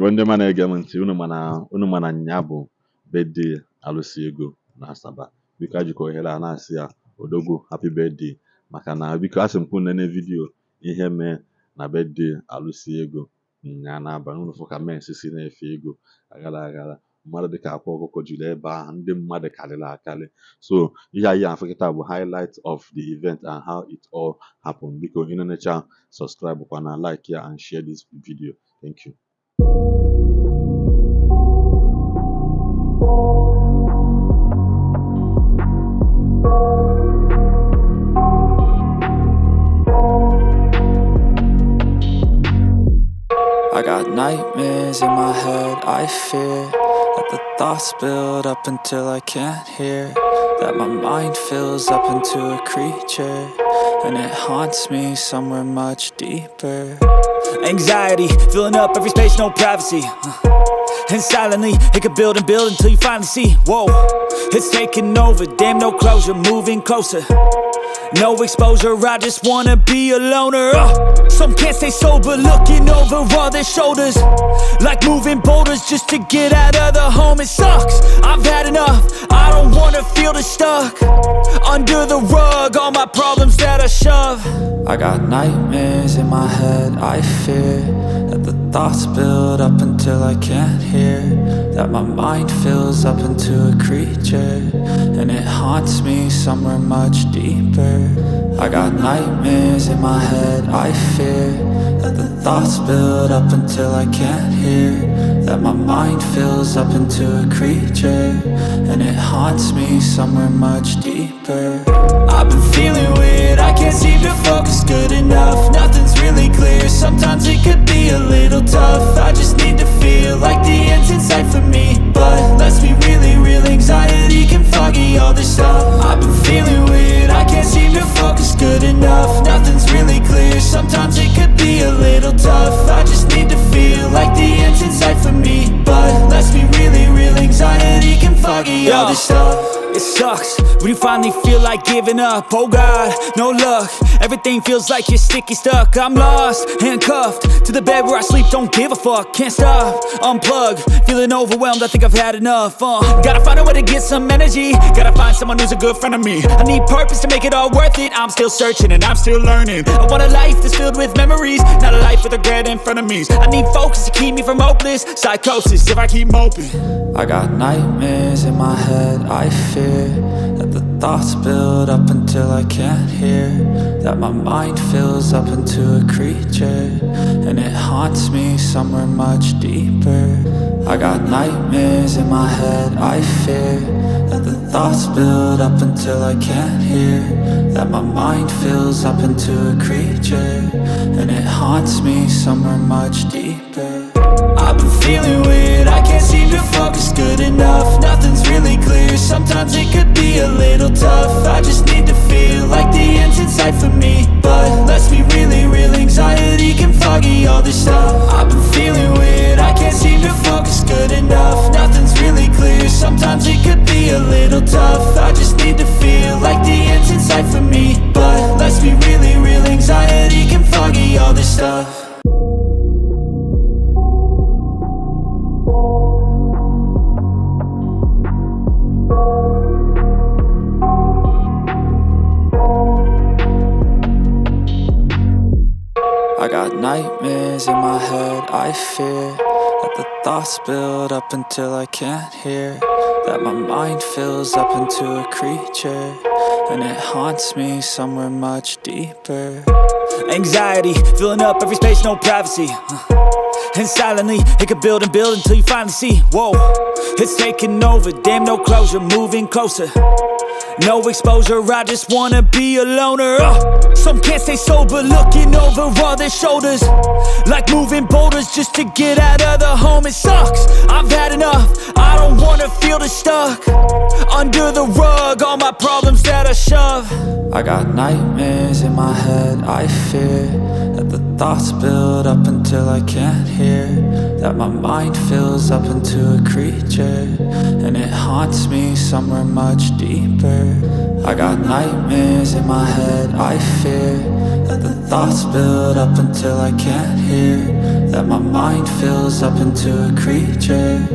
ndị ma na-ege m ntị, unu mana nya bụ birthday Alusi ego na Asaba. Biko ajikwa ohere a na-asị ya odogwu happy birthday, maka na biko asị m kwụ nene vidiyo ihe mee na birthday Alusi ego nya n'abalị. Unu fụ ka mensi si na-efe ego aghara mmadụ dịka Akwa Okuko jiri ebe ahụ, ndị mmadụ karịrị akarị. So ihe anyị afụ kịta bụ highlight of the event and how it all happened. Biko ịnenecha subscribe kwa na like ya and share this video. Thank you. I got nightmares in my head, I fear that the thoughts build up until I can't hear, that my mind fills up into a creature, and it haunts me somewhere much deeper. Anxiety, filling up every space, no privacy, and silently, it could build and build until you finally see, whoa, it's taking over, damn no closure, moving closer. No exposure, I just wanna be a loner. Some can't stay sober, looking over all their shoulders, like moving boulders just to get out of the home. It sucks, I've had enough, I don't wanna feel the stuck under the rug, all my problems that I shove. I got nightmares in my head, I fear that the thoughts build up until I can't hear, that my mind fills up into a creature, and it haunts me somewhere much deeper. I got nightmares in my head, I fear that the thoughts build up until I can't hear, that my mind fills up into a creature, and it haunts me somewhere much deeper. I've been feeling weird, I can't seem to focus good enough, nothing's really clear, sometimes it could be a little tough. I just need to feel like the end's in sight for me, but let's be really real, anxiety can foggy all this stuff. I've been feeling weird, I can't seem to focus good enough, nothing's really clear, sometimes it could be a little tough. I just need to feel like the end's in sight for me, but let's be really real, anxiety can foggy all this stuff. It sucks when you finally feel like giving up. Oh God, no luck, everything feels like you're sticky stuck. I'm lost, handcuffed to the bed where I sleep, don't give a fuck. Can't stop, unplug, feeling overwhelmed, I think I've had enough. Gotta find a way to get some energy, gotta find someone who's a good friend of me. I need purpose to make it all worth it, I'm still searching and I'm still learning. I want a life that's filled with memories, not a life with regret and frenemies. I need focus to keep me from hopeless psychosis if I keep moping. I got nightmares in my head, I fear that the thoughts build up until I can't hear, that my mind fills up into a creature, and it haunts me somewhere much deeper. I got nightmares in my head, I fear that the thoughts build up until I can't hear, that my mind fills up into a creature, and it haunts me somewhere much deeper. I've been feeling weird, I can't seem to focus good enough, nothing's really clear, sometimes it could be a little tough. I just need to feel like the end's in sight for me, but let's be really real, anxiety can foggy all this stuff. I've been feeling weird, I can't seem to focus good enough, nothing's really clear, sometimes it could be a little tough. I just need to feel like the end's in sight for me, but let's be really real, anxiety can foggy all this stuff. I got nightmares in my head, I fear that the thoughts build up until I can't hear, that my mind fills up into a creature, and it haunts me somewhere much deeper. Anxiety, filling up every space, no privacy, and silently, it could build and build until you finally see, whoa, it's taking over, damn no closure, moving closer. No exposure, I just wanna be a loner. Some can't stay sober, looking over all their shoulders, like moving boulders just to get out of the home. It sucks, I've had enough, I don't wanna feel the stuck under the rug, all my problems that I shove. I got nightmares in my head, I fear that the thoughts build up until I can't hear, that my mind fills up into a creature, and it haunts me somewhere much deeper. I got nightmares in my head, I fear that the thoughts build up until I can't hear, that my mind fills up into a creature,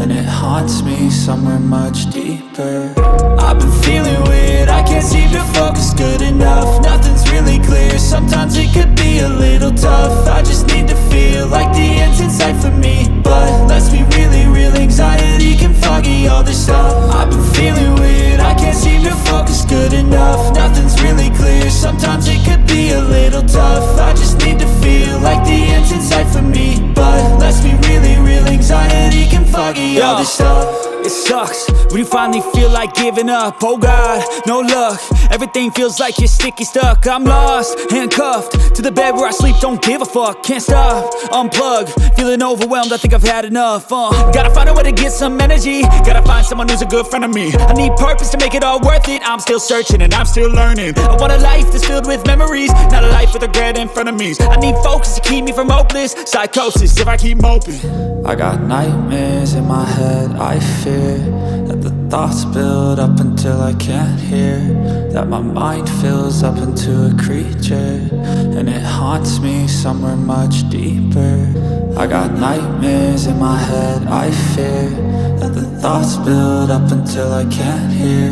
and it haunts me somewhere much deeper. I've been feeling weird, I can't seem to focus good enough. Nothing's really clear, sometimes it could be a little tough. I just need to feel like the end's in sight for me, but let's be really real, anxiety can foggy all this stuff. I've been feeling weird, I can't seem to focus good enough. Nothing's really clear, sometimes it could be a little tough. I just need to feel like the end's in sight for me, but let's be really real, anxiety can foggy all this stuff. It sucks when you finally feel like giving up. Oh God, no luck. Everything feels like you're sticky stuck. I'm lost, handcuffed to the bed where I sleep. Don't give a fuck, can't stop. Unplug, feeling overwhelmed. I think I've had enough. Gotta find a way to get some energy. Gotta find someone who's a good friend of me. I need purpose to make it all worth it. I'm still searching and I'm still learning. I want a life that's filled with memories, not a life with regret in front of me. I need focus to keep me from hopeless psychosis if I keep moping. I got nightmares in my head, I fear that the thoughts build up until I can't hear, that my mind fills up into a creature, and it haunts me somewhere much deeper. I got nightmares in my head, I fear that the thoughts build up until I can't hear,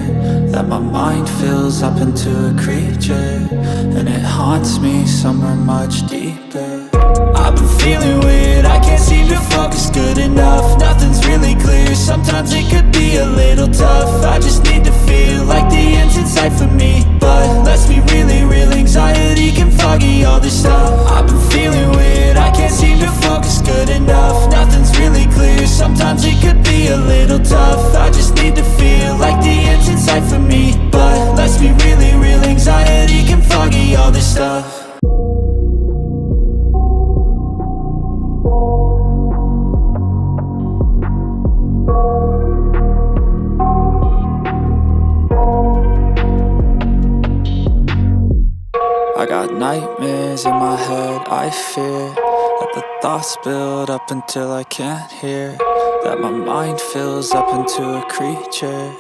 that my mind fills up into a creature, and it haunts me somewhere much deeper. I've been feeling weird, I can't seem to focus good enough. Nothing's really clear, sometimes it could be a little tough. I just need to feel like the end's in sight for me, but let's be really real, anxiety can foggy all this stuff. I've been feeling weird, I can't seem to focus good enough. Nothing's really clear, sometimes it could be a little tough. I just need to feel like the end's in sight for me, but let's be really real, anxiety can foggy all this stuff. I got nightmares in my head, I fear that the thoughts build up until I can't hear, that my mind fills up into a creature,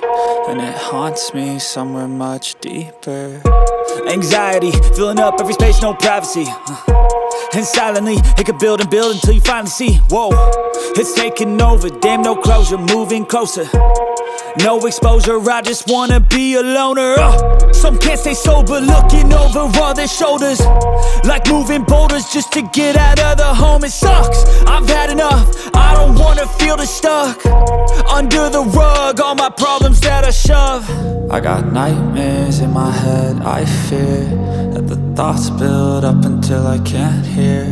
and it haunts me somewhere much deeper. Anxiety, filling up every space, no privacy. And silently, it could build and build until you finally see, whoa, it's taking over, damn no closure, moving closer. No exposure, I just wanna be a loner. Some can't stay sober, looking over all their shoulders, like moving boulders just to get out of the home. It sucks, I've had enough, I don't wanna feel the stuck under the rug, all my problems that I shove. I got nightmares in my head, I fear that the thoughts build up until I can't hear,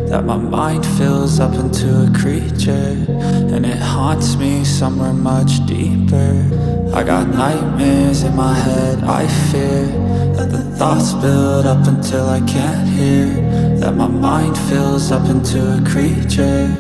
that my mind fills up into a creature, and it haunts me somewhere much deeper. I got nightmares in my head, I fear that the thoughts build up until I can't hear, that my mind fills up into a creature,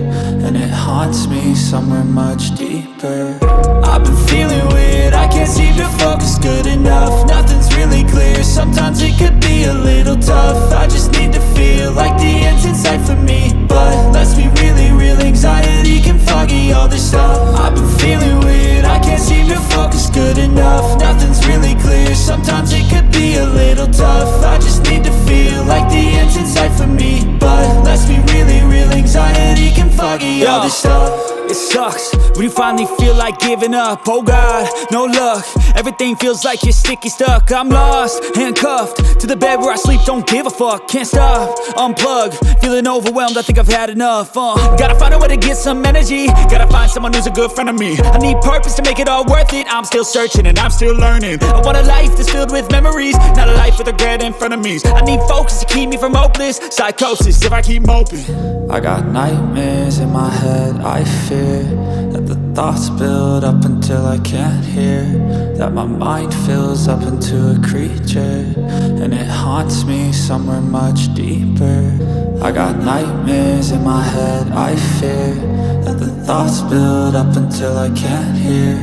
and it haunts me somewhere much deeper. I've been feeling weird, I can't seem to focus good enough. Nothing's really clear, sometimes it could be a little tough. I just need to feel like the end's in sight for me, but let's be really real, anxiety can foggy all this stuff. I've been feeling weird, I can't seem to focus good enough. Nothing's really clear, sometimes it could be a little tough. I just need to feel like the end's in sight for me, but let's be really real, anxiety can foggy all this stuff. It sucks when you finally feel like giving up. Oh God, no luck. Everything feels like you're sticky stuck. I'm lost, handcuffed to the bed where I sleep. Don't give a fuck, can't stop. Unplug, feeling overwhelmed. I think I've had enough. Gotta find a way to get some energy. Gotta find someone who's a good friend of me. I need purpose to make it all worth it. I'm still searching and I'm still learning. I want a life that's filled with memories, not a life with regret in front of me. I need focus to keep me from hopeless psychosis if I keep moping. I got nightmares in my head, I fear that the thoughts build up until I can't hear, that my mind fills up into a creature, and it haunts me somewhere much deeper. I got nightmares in my head, I fear that the thoughts build up until I can't hear,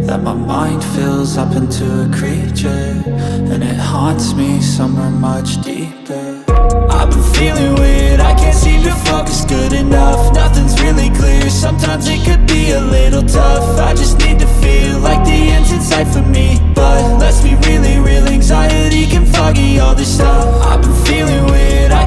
that my mind fills up into a creature, and it haunts me somewhere much deeper. I've been feeling weird, I can't seem to focus good enough. Nothing's really clear, sometimes it could be a little tough. I just need to feel like the end's in sight for me, but let's be really real, anxiety can foggy all this stuff. I've been feeling weird, I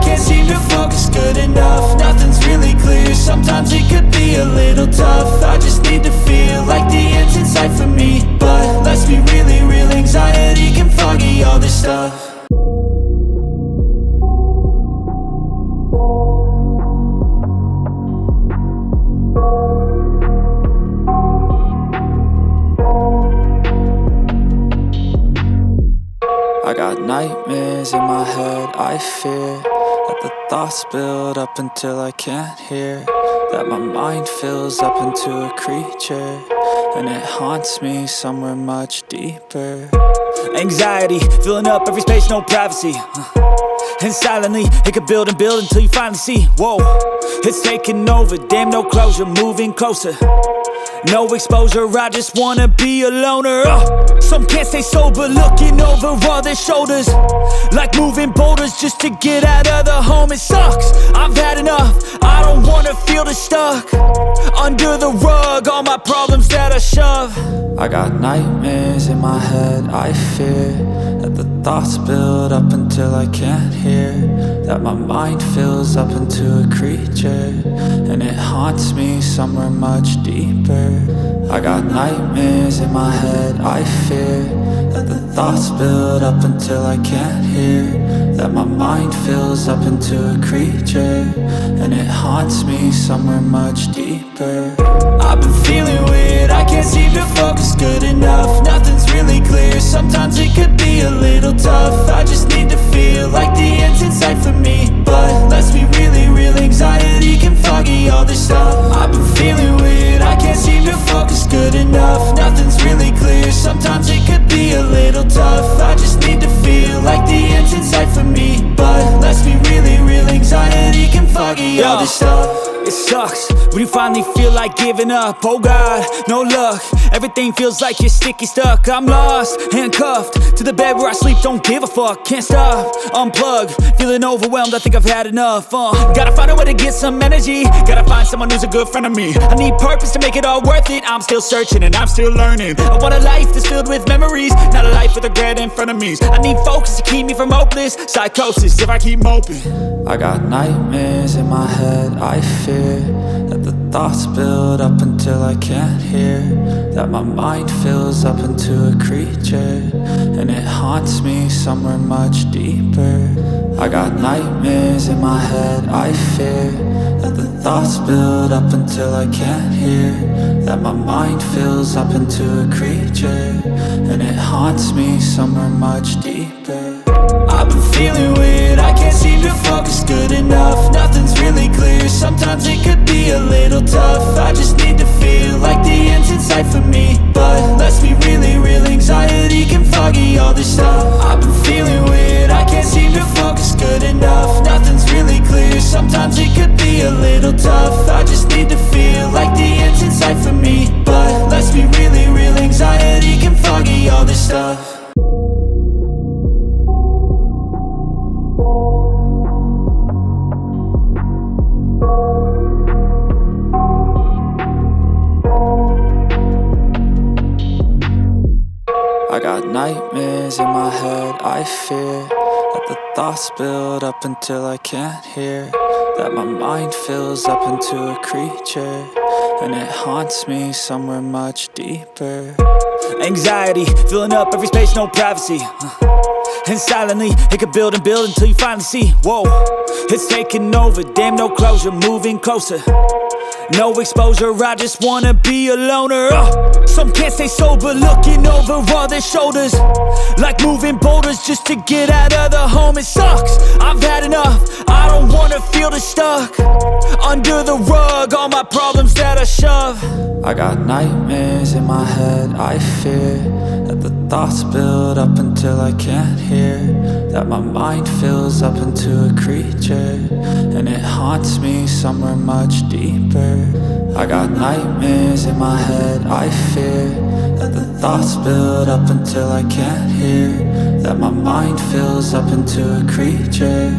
nightmares in my head, I fear that the thoughts build up until I can't hear, that my mind fills up into a creature, and it haunts me somewhere much deeper. Anxiety, filling up every space, no privacy. And silently, it could build and build until you finally see, whoa, it's taking over, damn no closure, moving closer. No exposure, I just wanna be a loner. Some can't stay sober, looking over all their shoulders, like moving boulders just to get out of the home. It sucks, I've had enough, I don't wanna feel the stuck under the rug, all my problems that I shove. I got nightmares in my head, I fear that the thoughts build up until I can't hear, that my mind fills up into a creature, and it haunts me somewhere much deeper. I got nightmares in my head, I fear that the thoughts build up until I can't hear, that my mind fills up into a creature, and it haunts me somewhere much deeper. I've been feeling weird, I can't seem to focus good enough. Nothing's really clear, sometimes it could be a little tough. I just need to feel like the end's in sight for me, but let's be really real, anxiety can foggy all this stuff. I've been feeling weird, I can't seem to focus good enough. Nothing's really clear, sometimes it could be a little tough. I just need to feel like the end's in sight for me, but let's be really real, anxiety can foggy all this stuff. It sucks when you finally feel like giving up. Oh God, no luck, everything feels like you're sticky stuck. I'm lost, handcuffed to the bed where I sleep, don't give a fuck. Can't stop, unplug, feeling overwhelmed, I think I've had enough. Gotta find a way to get some energy, gotta find someone who's a good friend of me. I need purpose to make it all worth it, I'm still searching and I'm still learning. I want a life that's filled with memories, not a life with regret in front of me. I need focus to keep me from hopeless psychosis if I keep moping. I got nightmares in my head, I fear that the thoughts build up until I can't hear, that my mind fills up into a creature, and it haunts me somewhere much deeper. I got nightmares in my head, I fear that the thoughts build up until I can't hear, that my mind fills up into a creature, and it haunts me somewhere much deeper. I've been feeling weird, I can't seem to focus good enough. Nothing's really clear, sometimes it could be a little tough. I just need to feel like the end's in sight for me, but let's be really real, anxiety can foggy all this stuff. I've been feeling weird, I can't seem to focus good enough. Nothing's really clear, sometimes it could be a little tough. I just need to feel like the end's in sight for me, but let's be really real, anxiety can foggy all this stuff. I got nightmares in my head, I fear that the thoughts build up until I can't hear, that my mind fills up into a creature, and it haunts me somewhere much deeper. Anxiety, filling up every space, no privacy. And silently, it could build and build until you finally see, whoa, it's taking over, damn no closure, moving closer. No exposure, I just wanna be a loner. Some can't stay sober, looking over all their shoulders, like moving boulders just to get out of the home. It sucks, I've had enough, I don't wanna feel the stuck under the rug, all my problems that I shove. I got nightmares in my head, I fear that the thoughts build up until I can't hear, that my mind fills up into a creature, and it haunts me somewhere much deeper. I got nightmares in my head, I fear that the thoughts build up until I can't hear, that my mind fills up into a creature,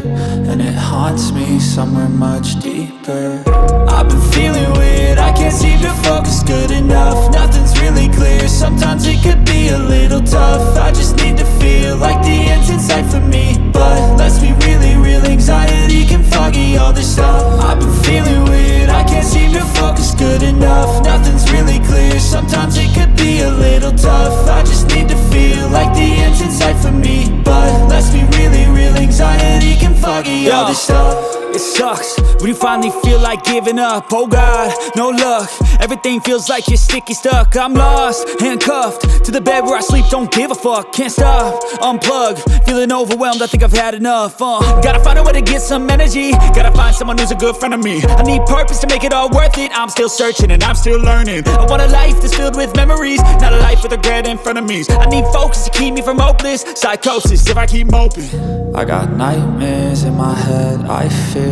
and it haunts me somewhere much deeper. I've been feeling weird, I can't seem to focus good enough. Nothing's really clear, sometimes it could be a little tough. I just need to feel like the end's in sight for me, but let's be really real, anxiety can foggy all this stuff. I've been feeling weird, I can't seem to focus good enough. Nothing's really clear, sometimes it could be a little tough. I just need to feel like the end's in sight for me, but let's be really real, anxiety can foggy all this stuff. It sucks when you finally feel like giving up. Oh God, no luck. Everything feels like you're sticky stuck. I'm lost, handcuffed to the bed where I sleep. Don't give a fuck, can't stop. Unplug, feeling overwhelmed. I think I've had enough. Gotta find a way to get some energy. Gotta find someone who's a good friend of me. I need purpose to make it all worth it. I'm still searching and I'm still learning. I want a life that's filled with memories, not a life with regret and frenemies. I need focus to keep me from hopeless psychosis if I keep moping. I got nightmares in my head, I fear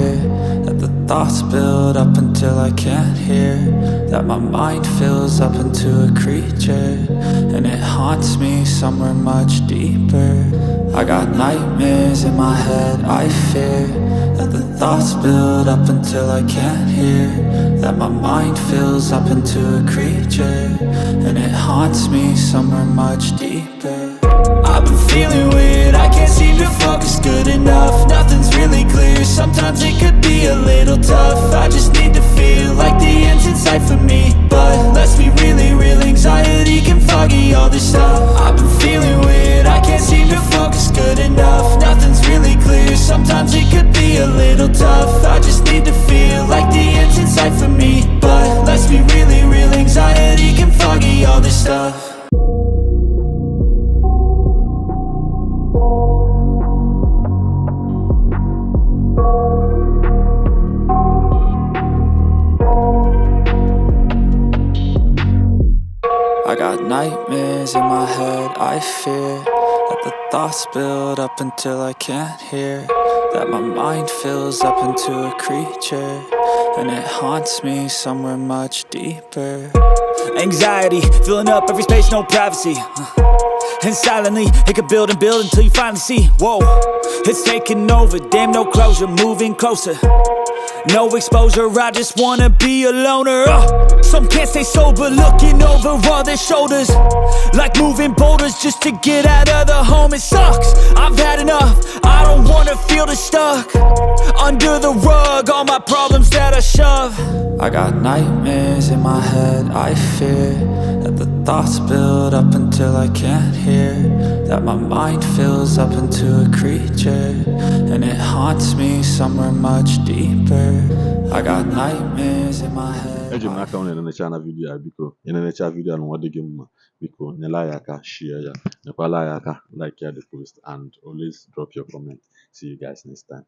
that the thoughts build up until I can't hear, that my mind fills up into a creature, and it haunts me somewhere much deeper. I got nightmares in my head, I fear that the thoughts build up until I can't hear, that my mind fills up into a creature, and it haunts me somewhere much deeper. I've been feeling weird, I can't seem to focus good enough. Nothing's really clear, sometimes it could be a little tough. I just need to feel like the end's in sight for me, but let's be really real, anxiety can foggy all this stuff. I've been feeling weird, I can't seem to focus good enough. Nothing's really clear, sometimes it could be a little tough. I just need to feel like the end's in sight for me, but let's be really real, anxiety can foggy all this stuff. I got nightmares in my head, I fear that the thoughts build up until I can't hear, that my mind fills up into a creature, and it haunts me somewhere much deeper. Anxiety, filling up every space, no privacy. And silently, it could build and build until you finally see, whoa, it's taking over, damn no closure, moving closer. No exposure, I just wanna be a loner. Some can't stay sober, looking over all their shoulders, like moving boulders just to get out of the home. It sucks, I've had enough, I don't wanna feel the stuck under the rug, all my problems that I shove. I got nightmares in my head, I fear that the thoughts build up until I can't hear, that my mind fills up into a creature, and it haunts me somewhere much deeper. I got nightmares in my head. Eji m n'aka unu na-enecha na vidiyo a, biko na-enecha vidiyo na ọ dị gị mma, biko nyela ya aka, share ya, nyekwala ya aka, like ya the post, and always drop your comment. See you guys next time.